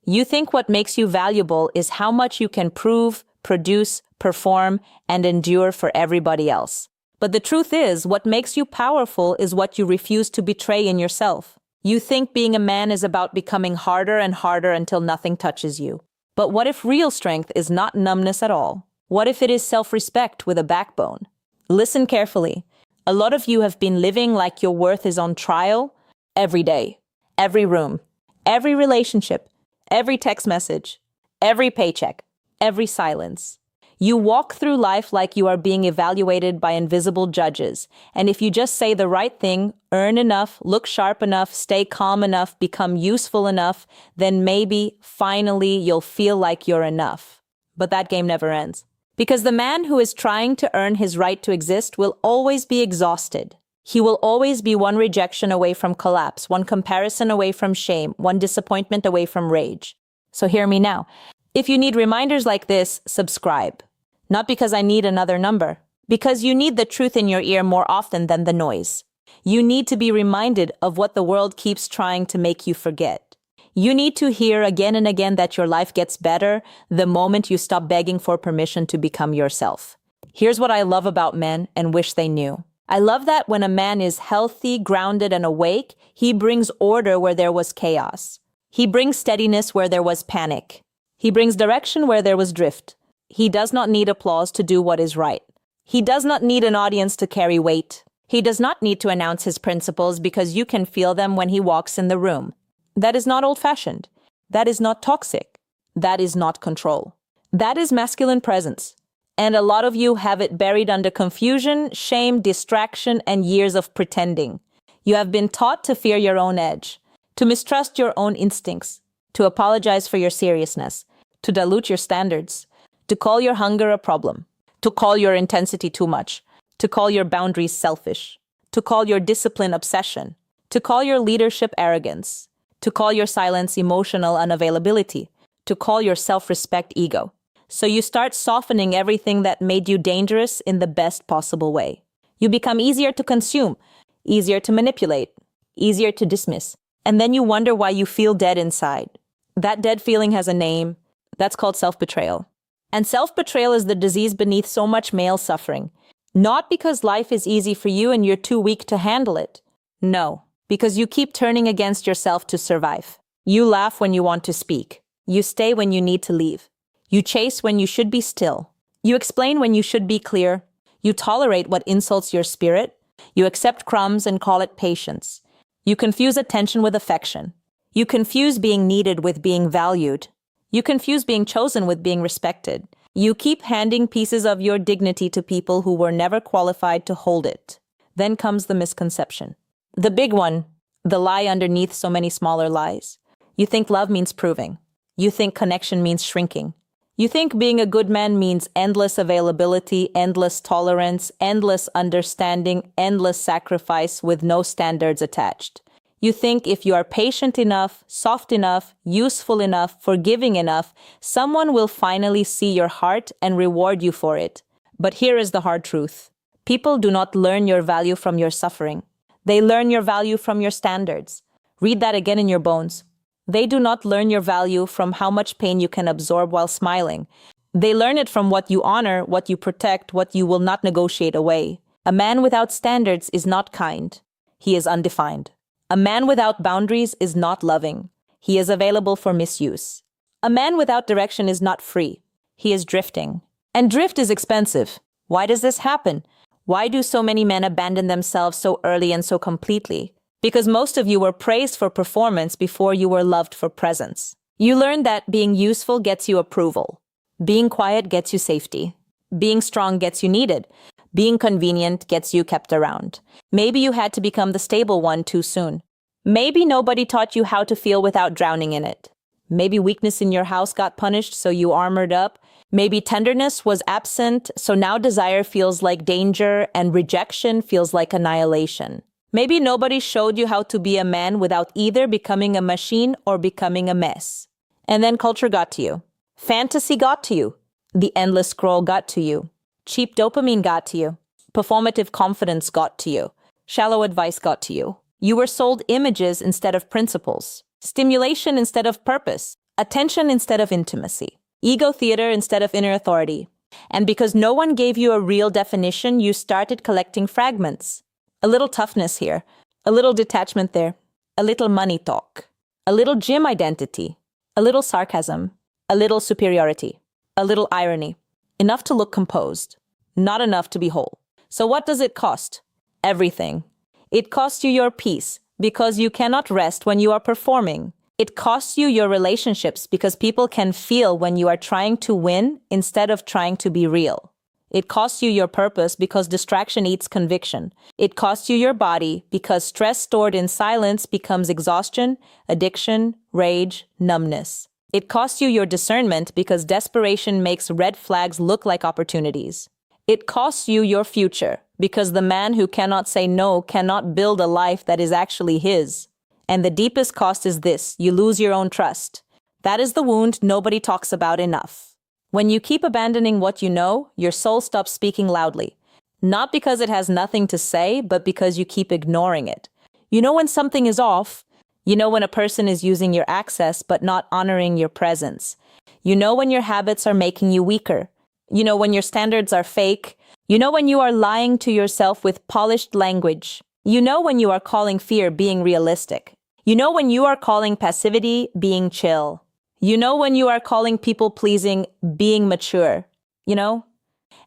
You think what makes you valuable is how much you can prove, produce, perform, and endure for everybody else. But the truth is, what makes you powerful is what you refuse to betray in yourself. You think being a man is about becoming harder and harder until nothing touches you. But what if real strength is not numbness at all? What if it is self-respect with a backbone? Listen carefully. A lot of you have been living like your worth is on trial every day, every room, every relationship, every text message, every paycheck, every silence. You walk through life like you are being evaluated by invisible judges, and if you just say the right thing, earn enough, look sharp enough, stay calm enough, become useful enough, then maybe, finally, you'll feel like you're enough. But that game never ends. Because the man who is trying to earn his right to exist will always be exhausted. He will always be one rejection away from collapse, one comparison away from shame, one disappointment away from rage. So hear me now. If you need reminders like this, subscribe. Not because I need another number, because you need the truth in your ear more often than the noise. You need to be reminded of what the world keeps trying to make you forget. You need to hear again and again that your life gets better the moment you stop begging for permission to become yourself. Here's what I love about men and wish they knew. I love that when a man is healthy, grounded, and awake, he brings order where there was chaos. He brings steadiness where there was panic. He brings direction where there was drift. He does not need applause to do what is right. He does not need an audience to carry weight. He does not need to announce his principles because you can feel them when he walks in the room. That is not old-fashioned. That is not toxic. That is not control. That is masculine presence. And a lot of you have it buried under confusion, shame, distraction, and years of pretending. You have been taught to fear your own edge, to mistrust your own instincts, to apologize for your seriousness, to dilute your standards, to call your hunger a problem, to call your intensity too much, to call your boundaries selfish, to call your discipline obsession, to call your leadership arrogance, to call your silence emotional unavailability, to call your self-respect ego. So you start softening everything that made you dangerous in the best possible way. You become easier to consume, easier to manipulate, easier to dismiss. And then you wonder why you feel dead inside. That dead feeling has a name. That's called self-betrayal. And self-betrayal is the disease beneath so much male suffering. Not because life is easy for you and you're too weak to handle it. No, because you keep turning against yourself to survive. You laugh when you want to speak. You stay when you need to leave. You chase when you should be still. You explain when you should be clear. You tolerate what insults your spirit. You accept crumbs and call it patience. You confuse attention with affection. You confuse being needed with being valued. You confuse being chosen with being respected. You keep handing pieces of your dignity to people who were never qualified to hold it. Then comes the misconception. The big one, the lie underneath so many smaller lies. You think love means proving. You think connection means shrinking. You think being a good man means endless availability, endless tolerance, endless understanding, endless sacrifice with no standards attached. You think if you are patient enough, soft enough, useful enough, forgiving enough, someone will finally see your heart and reward you for it. But here is the hard truth. People do not learn your value from your suffering. They learn your value from your standards. Read that again in your bones. They do not learn your value from how much pain you can absorb while smiling. They learn it from what you honor, what you protect, what you will not negotiate away. A man without standards is not kind. He is undefined. A man without boundaries is not loving. He is available for misuse. A man without direction is not free. He is drifting. And drift is expensive. Why does this happen? Why do so many men abandon themselves so early and so completely? Because most of you were praised for performance before you were loved for presence. You learned that being useful gets you approval. Being quiet gets you safety. Being strong gets you needed. Being convenient gets you kept around. Maybe you had to become the stable one too soon. Maybe nobody taught you how to feel without drowning in it. Maybe weakness in your house got punished, so you armored up. Maybe tenderness was absent, so now desire feels like danger and rejection feels like annihilation. Maybe nobody showed you how to be a man without either becoming a machine or becoming a mess. And then culture got to you. Fantasy got to you. The endless scroll got to you. Cheap dopamine got to you. Performative confidence got to you. Shallow advice got to you. You were sold images instead of principles. Stimulation instead of purpose. attention instead of intimacy, ego theater instead of inner authority. And because no one gave you a real definition, you started collecting fragments. A little toughness here, a little detachment there, a little money talk, a little gym identity, a little sarcasm, a little superiority, a little irony. Enough to look composed, not enough to be whole. So what does it cost? Everything. It costs you your peace because you cannot rest when you are performing. It costs you your relationships because people can feel when you are trying to win instead of trying to be real. It costs you your purpose because distraction eats conviction. It costs you your body because stress stored in silence becomes exhaustion, addiction, rage, numbness. It costs you your discernment because desperation makes red flags look like opportunities. It costs you your future because the man who cannot say no cannot build a life that is actually his. And the deepest cost is this: you lose your own trust. That is the wound nobody talks about enough. When you keep abandoning what you know, your soul stops speaking loudly. Not because it has nothing to say, but because you keep ignoring it. You know when something is off. You know when a person is using your access but not honoring your presence. You know when your habits are making you weaker. You know when your standards are fake. You know when you are lying to yourself with polished language. You know when you are calling fear being realistic. You know when you are calling passivity being chill. You know when you are calling people-pleasing being mature. You know?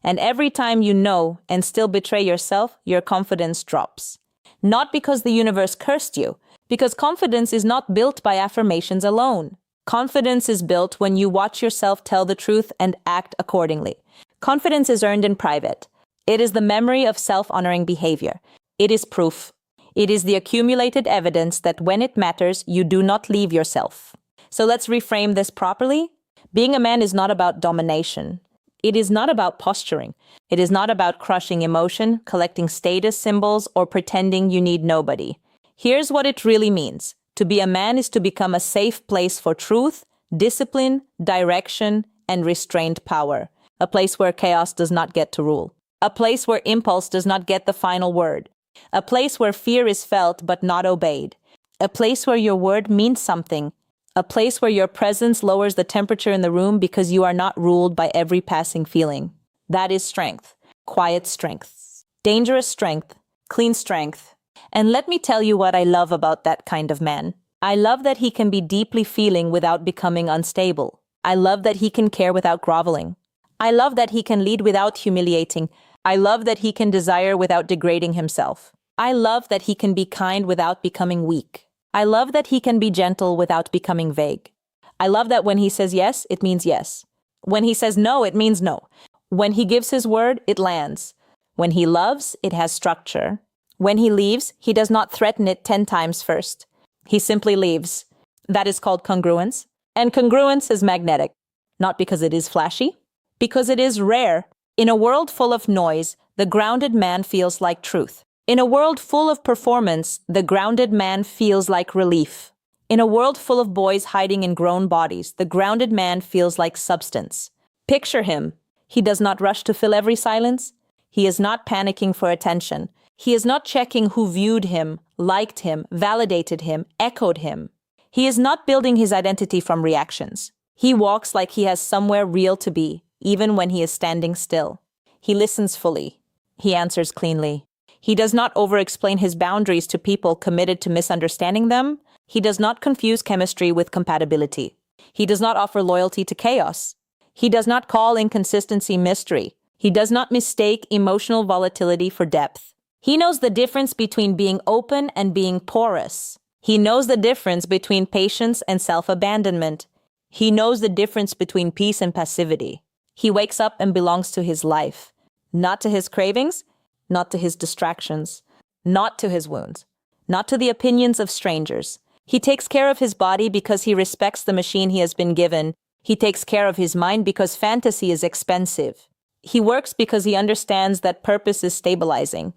And every time you know and still betray yourself, your confidence drops. Not because the universe cursed you, because confidence is not built by affirmations alone. Confidence is built when you watch yourself tell the truth and act accordingly. Confidence is earned in private. It is the memory of self-honoring behavior. It is proof. It is the accumulated evidence that when it matters, you do not leave yourself. So let's reframe this properly. Being a man is not about domination. It is not about posturing. It is not about crushing emotion, collecting status symbols, or pretending you need nobody. Here's what it really means. To be a man is to become a safe place for truth, discipline, direction, and restrained power. A place where chaos does not get to rule. A place where impulse does not get the final word. A place where fear is felt but not obeyed. A place where your word means something. A place where your presence lowers the temperature in the room because you are not ruled by every passing feeling. That is strength. Quiet strength. Dangerous strength. Clean strength. And let me tell you what I love about that kind of man. I love that he can be deeply feeling without becoming unstable. I love that he can care without groveling. I love that he can lead without humiliating. I love that he can desire without degrading himself. I love that he can be kind without becoming weak. I love that he can be gentle without becoming vague. I love that when he says yes, it means yes. When he says no, it means no. When he gives his word, it lands. When he loves, it has structure. When he leaves, he does not threaten it 10 times first. He simply leaves. That is called congruence. And congruence is magnetic. Not because it is flashy, because it is rare. In a world full of noise, the grounded man feels like truth. In a world full of performance, the grounded man feels like relief. In a world full of boys hiding in grown bodies, the grounded man feels like substance. Picture him. He does not rush to fill every silence. He is not panicking for attention. He is not checking who viewed him, liked him, validated him, echoed him. He is not building his identity from reactions. He walks like he has somewhere real to be, even when he is standing still. He listens fully. He answers cleanly. He does not over-explain his boundaries to people committed to misunderstanding them. He does not confuse chemistry with compatibility. He does not offer loyalty to chaos. He does not call inconsistency mystery. He does not mistake emotional volatility for depth. He knows the difference between being open and being porous. He knows the difference between patience and self-abandonment. He knows the difference between peace and passivity. He wakes up and belongs to his life, not to his cravings, not to his distractions, not to his wounds, not to the opinions of strangers. He takes care of his body because he respects the machine he has been given. He takes care of his mind because fantasy is expensive. He works because he understands that purpose is stabilizing.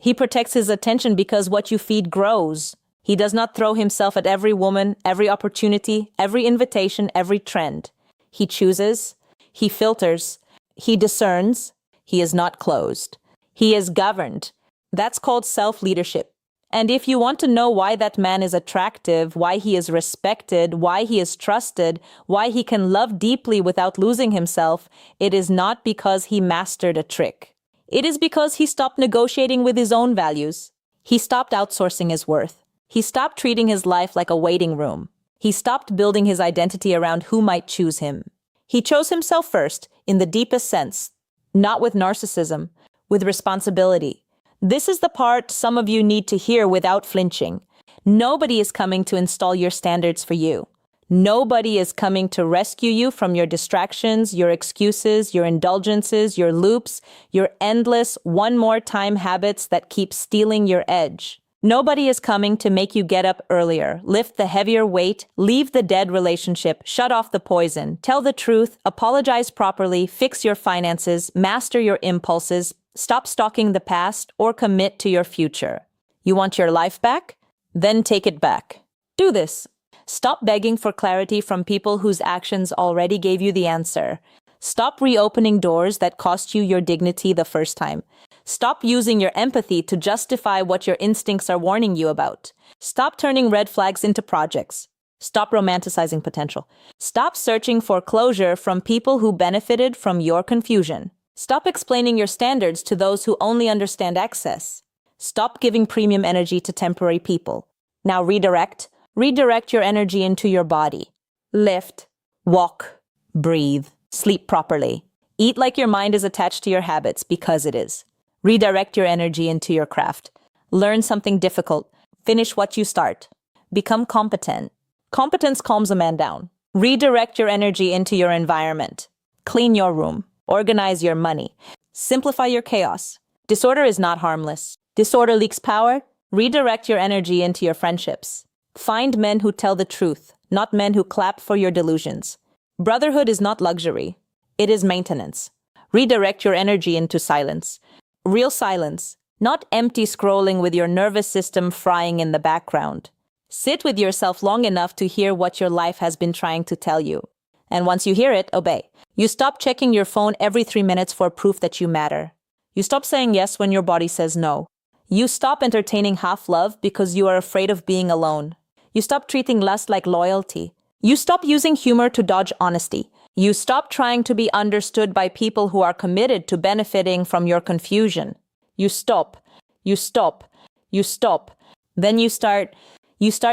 He protects his attention because what you feed grows. He does not throw himself at every woman, every opportunity, every invitation, every trend. He chooses. He filters. He discerns. He is not closed. He is governed. That's called self-leadership. And if you want to know why that man is attractive, why he is respected, why he is trusted, why he can love deeply without losing himself, it is not because he mastered a trick. It is because he stopped negotiating with his own values. He stopped outsourcing his worth. He stopped treating his life like a waiting room. He stopped building his identity around who might choose him. He chose himself first, in the deepest sense, not with narcissism, with responsibility. This is the part some of you need to hear without flinching. Nobody is coming to install your standards for you. Nobody is coming to rescue you from your distractions, your excuses, your indulgences, your loops, your endless one more time habits that keep stealing your edge. Nobody is coming to make you get up earlier, lift the heavier weight, leave the dead relationship, shut off the poison, tell the truth, apologize properly, fix your finances, master your impulses, stop stalking the past, or commit to your future. You want your life back? Then take it back. Do this. Stop begging for clarity from people whose actions already gave you the answer. Stop reopening doors that cost you your dignity the first time. Stop using your empathy to justify what your instincts are warning you about. Stop turning red flags into projects. Stop romanticizing potential. Stop searching for closure from people who benefited from your confusion. Stop explaining your standards to those who only understand excess. Stop giving premium energy to temporary people. Now redirect. Redirect your energy into your body. Lift, walk, breathe, sleep properly. Eat like your mind is attached to your habits, because it is. Redirect your energy into your craft. Learn something difficult. Finish what you start. Become competent. Competence calms a man down. Redirect your energy into your environment. Clean your room. Organize your money. Simplify your chaos. Disorder is not harmless. Disorder leaks power. Redirect your energy into your friendships. Find men who tell the truth, not men who clap for your delusions. Brotherhood is not luxury. It is maintenance. Redirect your energy into silence. Real silence, not empty scrolling with your nervous system frying in the background. Sit with yourself long enough to hear what your life has been trying to tell you. And once you hear it, obey. You stop checking your phone every 3 minutes for proof that you matter. You stop saying yes when your body says no. You stop entertaining half-love because you are afraid of being alone. You stop treating lust like loyalty. You stop using humor to dodge honesty. You stop trying to be understood by people who are committed to benefiting from your confusion. You stop. You stop. You stop. Then you start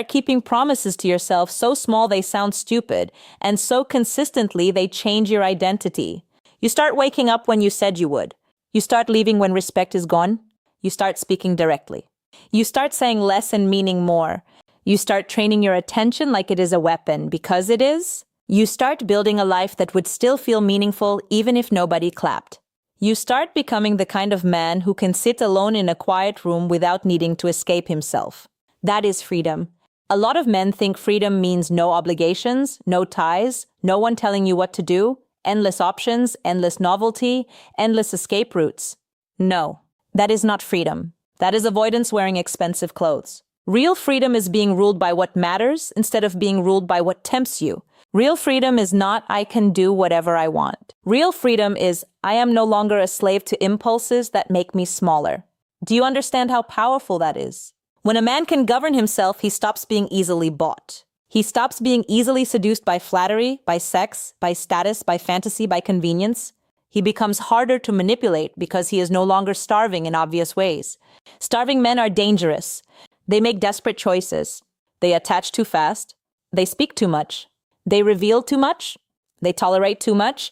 keeping promises to yourself so small they sound stupid, and so consistently they change your identity. You start waking up when you said you would. You start leaving when respect is gone. You start speaking directly. You start saying less and meaning more. You start training your attention like it is a weapon, because it is. You start building a life that would still feel meaningful even if nobody clapped. You start becoming the kind of man who can sit alone in a quiet room without needing to escape himself. That is freedom. A lot of men think freedom means no obligations, no ties, no one telling you what to do, endless options, endless novelty, endless escape routes. No, that is not freedom. That is avoidance wearing expensive clothes. Real freedom is being ruled by what matters instead of being ruled by what tempts you. Real freedom is not, I can do whatever I want. Real freedom is, I am no longer a slave to impulses that make me smaller. Do you understand how powerful that is? When a man can govern himself, he stops being easily bought. He stops being easily seduced by flattery, by sex, by status, by fantasy, by convenience. He becomes harder to manipulate because he is no longer starving in obvious ways. Starving men are dangerous. They make desperate choices. They attach too fast. They speak too much. They reveal too much. They tolerate too much.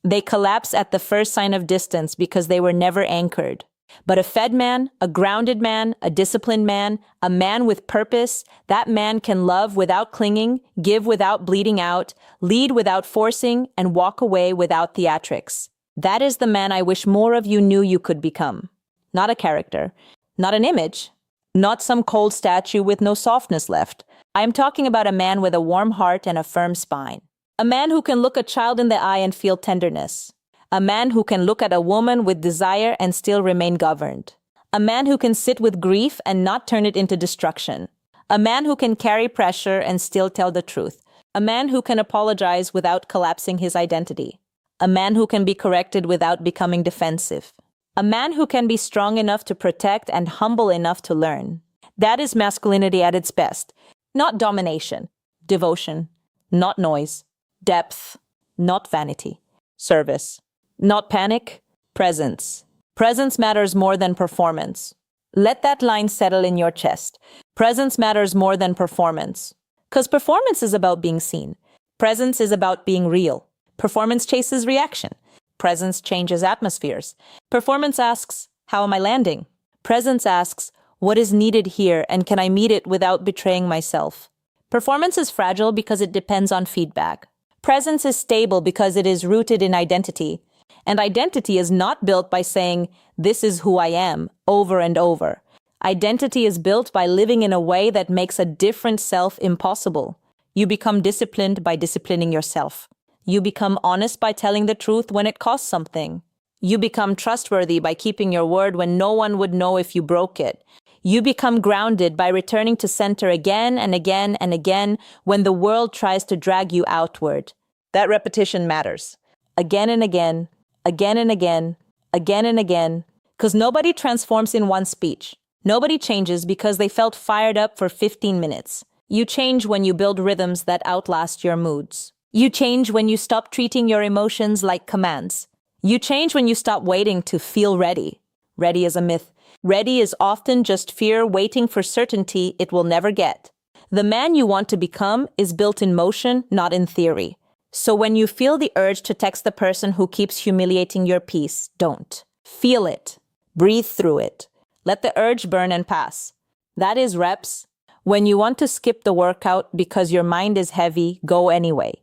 They collapse at the first sign of distance because they were never anchored. But a fed man, a grounded man, a disciplined man, a man with purpose, that man can love without clinging, give without bleeding out, lead without forcing, and walk away without theatrics. That is the man I wish more of you knew you could become. Not a character, not an image, not some cold statue with no softness left. I am talking about a man with a warm heart and a firm spine. A man who can look a child in the eye and feel tenderness. A man who can look at a woman with desire and still remain governed. A man who can sit with grief and not turn it into destruction. A man who can carry pressure and still tell the truth. A man who can apologize without collapsing his identity. A man who can be corrected without becoming defensive. A man who can be strong enough to protect and humble enough to learn. That is masculinity at its best. Not domination, devotion, not noise, depth, not vanity, service, not panic, presence. Presence matters more than performance. Let that line settle in your chest. Presence matters more than performance. Because performance is about being seen. Presence is about being real. Performance chases reaction. Presence changes atmospheres. Performance asks, how am I landing? Presence asks, what is needed here and can I meet it without betraying myself? Performance is fragile because it depends on feedback. Presence is stable because it is rooted in identity. And identity is not built by saying, this is who I am, over and over. Identity is built by living in a way that makes a different self impossible. You become disciplined by disciplining yourself. You become honest by telling the truth when it costs something. You become trustworthy by keeping your word when no one would know if you broke it. You become grounded by returning to center again and again and again when the world tries to drag you outward. That repetition matters. Again and again, again and again, again and again, because nobody transforms in one speech. Nobody changes because they felt fired up for 15 minutes. You change when you build rhythms that outlast your moods. You change when you stop treating your emotions like commands. You change when you stop waiting to feel ready. Ready is a myth. Ready is often just fear waiting for certainty it will never get. The man you want to become is built in motion, not in theory. So when you feel the urge to text the person who keeps humiliating your peace, don't. Feel it. Breathe through it. Let the urge burn and pass. That is reps. When you want to skip the workout because your mind is heavy, go anyway.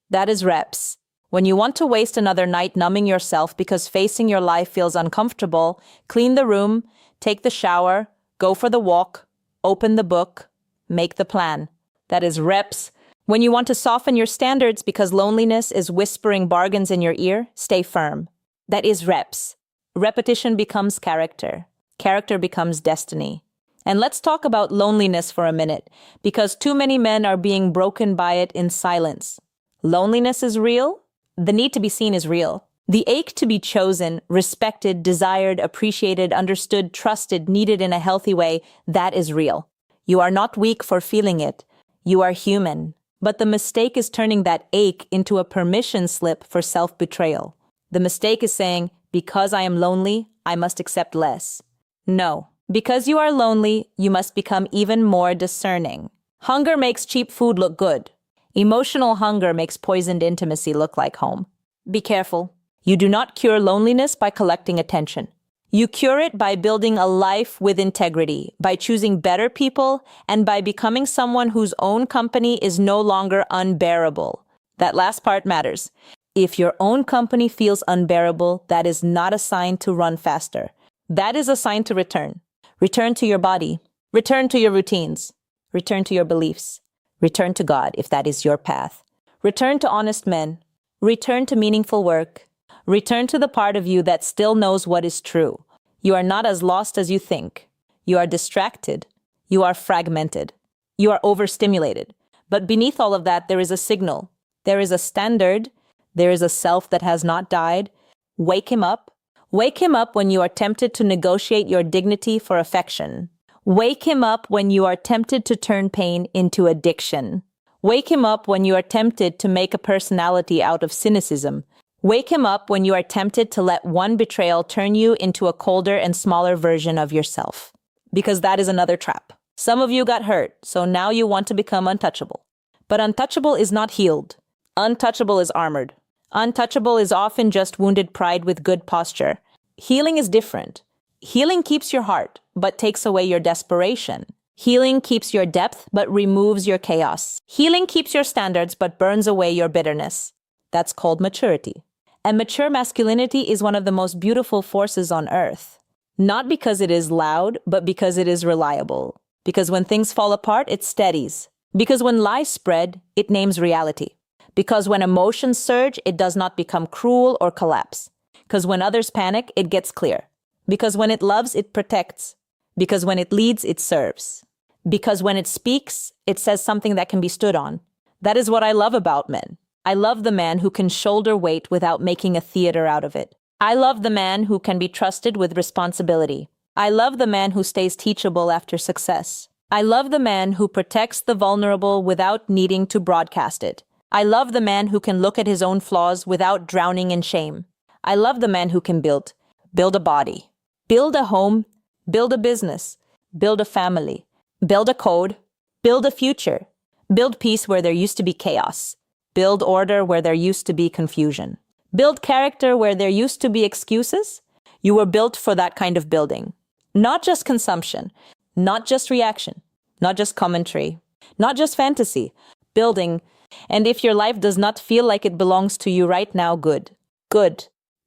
That is reps. When you want to waste another night numbing yourself because facing your life feels uncomfortable, clean the room, take the shower, go for the walk, open the book, make the plan. That is reps. When you want to soften your standards because loneliness is whispering bargains in your ear, stay firm. That is reps. Repetition becomes character. Character becomes destiny. And let's talk about loneliness for a minute, because too many men are being broken by it in silence. Loneliness is real. The need to be seen is real. The ache to be chosen, respected, desired, appreciated, understood, trusted, needed in a healthy way, that is real. You are not weak for feeling it. You are human. But the mistake is turning that ache into a permission slip for self-betrayal. The mistake is saying, because I am lonely, I must accept less. No. Because you are lonely, you must become even more discerning. Hunger makes cheap food look good. Emotional hunger makes poisoned intimacy look like home. Be careful. You do not cure loneliness by collecting attention. You cure it by building a life with integrity, by choosing better people, and by becoming someone whose own company is no longer unbearable. That last part matters. If your own company feels unbearable, that is not a sign to run faster. That is a sign to return. Return to your body. Return to your routines. Return to your beliefs. Return to God if that is your path. Return to honest men. Return to meaningful work. Return to the part of you that still knows what is true. You are not as lost as you think. You are distracted. You are fragmented. You are overstimulated. But beneath all of that, there is a signal. There is a standard. There is a self that has not died. Wake him up. Wake him up when you are tempted to negotiate your dignity for affection. Wake him up when you are tempted to turn pain into addiction. Wake him up when you are tempted to make a personality out of cynicism. Wake him up when you are tempted to let one betrayal turn you into a colder and smaller version of yourself. Because that is another trap. Some of you got hurt, so now you want to become untouchable. But untouchable is not healed. Untouchable is armored. Untouchable is often just wounded pride with good posture. Healing is different. Healing keeps your heart, but takes away your desperation. Healing keeps your depth, but removes your chaos. Healing keeps your standards, but burns away your bitterness. That's called maturity. And mature masculinity is one of the most beautiful forces on earth. Not because it is loud, but because it is reliable. Because when things fall apart, it steadies. Because when lies spread, it names reality. Because when emotions surge, it does not become cruel or collapse. Because when others panic, it gets clear. Because when it loves, it protects. Because when it leads, it serves. Because when it speaks, it says something that can be stood on. That is what I love about men. I love the man who can shoulder weight without making a theater out of it. I love the man who can be trusted with responsibility. I love the man who stays teachable after success. I love the man who protects the vulnerable without needing to broadcast it. I love the man who can look at his own flaws without drowning in shame. I love the man who can build a body, build a home, build a business, build a family, build a code, build a future, build peace where there used to be chaos, build order where there used to be confusion, build character where there used to be excuses. You were built for that kind of building. Not just consumption, not just reaction, not just commentary, not just fantasy, building. And if your life does not feel like it belongs to you right now, good.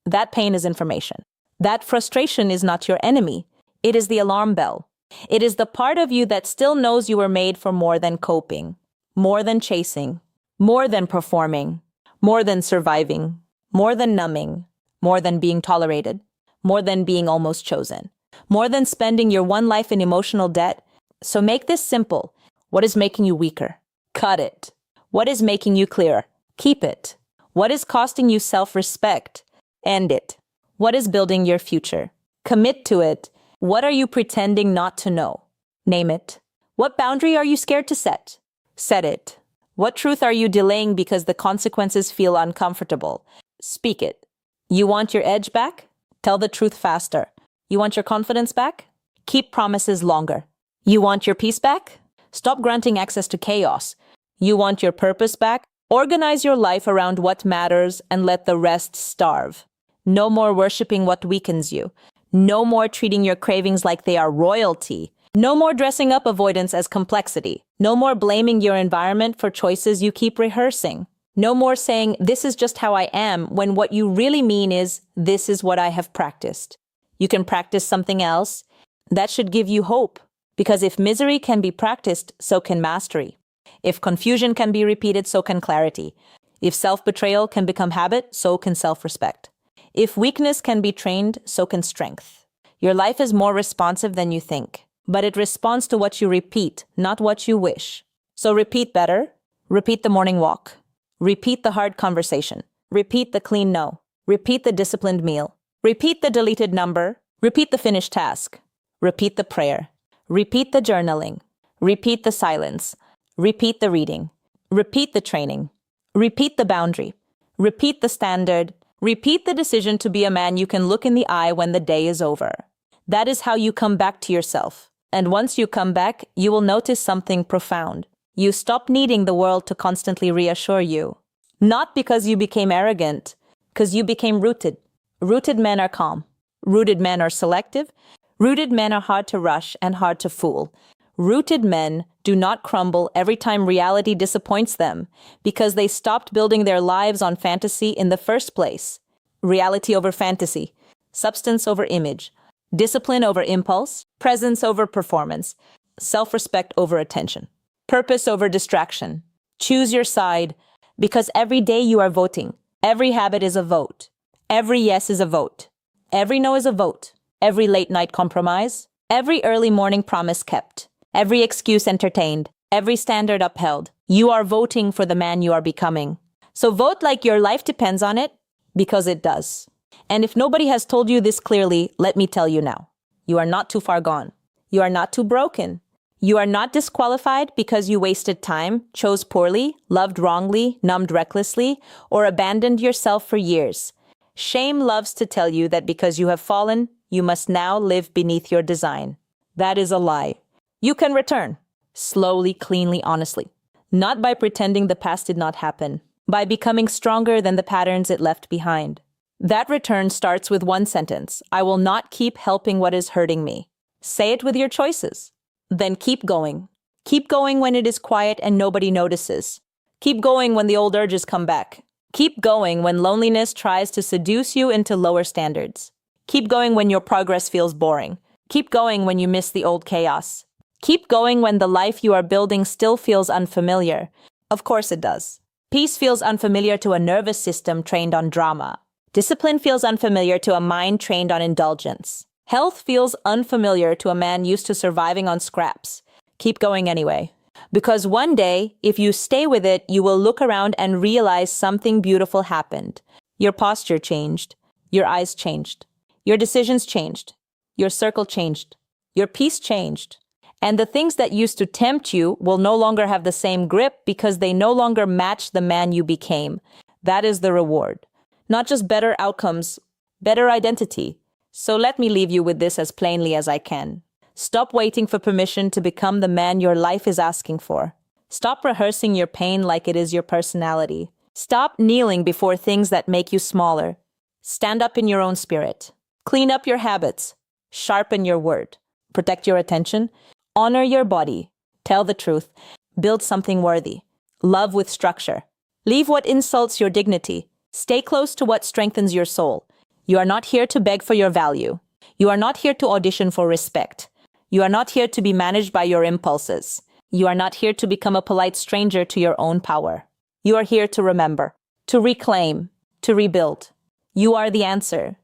That pain is information. That frustration is not your enemy. It is the alarm bell. It is the part of you that still knows you were made for more than coping, more than chasing, more than performing, more than surviving, more than numbing, more than being tolerated, more than being almost chosen, more than spending your one life in emotional debt. So make this simple. What is making you weaker? Cut it. What is making you clearer? Keep it. What is costing you self-respect? End it. What is building your future? Commit to it. What are you pretending not to know? Name it. What boundary are you scared to set? Set it. What truth are you delaying because the consequences feel uncomfortable? Speak it. You want your edge back? Tell the truth faster. You want your confidence back? Keep promises longer. You want your peace back? Stop granting access to chaos. You want your purpose back? Organize your life around what matters and let the rest starve. No more worshiping what weakens you. No more treating your cravings like they are royalty. No more dressing up avoidance as complexity. No more blaming your environment for choices you keep rehearsing. No more saying, this is just how I am, when what you really mean is, this is what I have practiced. You can practice something else. That should give you hope. Because if misery can be practiced, so can mastery. If confusion can be repeated, so can clarity. If self-betrayal can become habit, so can self-respect. If weakness can be trained, so can strength. Your life is more responsive than you think, but it responds to what you repeat, not what you wish. So repeat better. Repeat the morning walk. Repeat the hard conversation. Repeat the clean no. Repeat the disciplined meal. Repeat the deleted number. Repeat the finished task. Repeat the prayer. Repeat the journaling. Repeat the silence. Repeat the reading. Repeat the training. Repeat the boundary. Repeat the standard. Repeat the decision to be a man you can look in the eye when the day is over. That is how you come back to yourself. And once you come back, you will notice something profound. You stop needing the world to constantly reassure you. Not because you became arrogant, because you became rooted. Rooted men are calm. Rooted men are selective. Rooted men are hard to rush and hard to fool. Rooted men do not crumble every time reality disappoints them because they stopped building their lives on fantasy in the first place. Reality over fantasy, substance over image, discipline over impulse, presence over performance, self-respect over attention, purpose over distraction. Choose your side because every day you are voting. Every habit is a vote. Every yes is a vote. Every no is a vote. Every late night compromise. Every early morning promise kept. Every excuse entertained, every standard upheld. You are voting for the man you are becoming. So vote like your life depends on it, because it does. And if nobody has told you this clearly, let me tell you now. You are not too far gone. You are not too broken. You are not disqualified because you wasted time, chose poorly, loved wrongly, numbed recklessly, or abandoned yourself for years. Shame loves to tell you that because you have fallen, you must now live beneath your design. That is a lie. You can return, slowly, cleanly, honestly. Not by pretending the past did not happen, by becoming stronger than the patterns it left behind. That return starts with one sentence. I will not keep helping what is hurting me. Say it with your choices. Then keep going. Keep going when it is quiet and nobody notices. Keep going when the old urges come back. Keep going when loneliness tries to seduce you into lower standards. Keep going when your progress feels boring. Keep going when you miss the old chaos. Keep going when the life you are building still feels unfamiliar. Of course it does. Peace feels unfamiliar to a nervous system trained on drama. Discipline feels unfamiliar to a mind trained on indulgence. Health feels unfamiliar to a man used to surviving on scraps. Keep going anyway. Because one day, if you stay with it, you will look around and realize something beautiful happened. Your posture changed. Your eyes changed. Your decisions changed. Your circle changed. Your peace changed. And the things that used to tempt you will no longer have the same grip because they no longer match the man you became. That is the reward. Not just better outcomes, better identity. So let me leave you with this as plainly as I can. Stop waiting for permission to become the man your life is asking for. Stop rehearsing your pain like it is your personality. Stop kneeling before things that make you smaller. Stand up in your own spirit. Clean up your habits. Sharpen your word. Protect your attention. Honor your body. Tell the truth. Build something worthy. Love with structure. Leave what insults your dignity. Stay close to what strengthens your soul. You are not here to beg for your value. You are not here to audition for respect. You are not here to be managed by your impulses. You are not here to become a polite stranger to your own power. You are here to remember, to reclaim, to rebuild. You are the answer.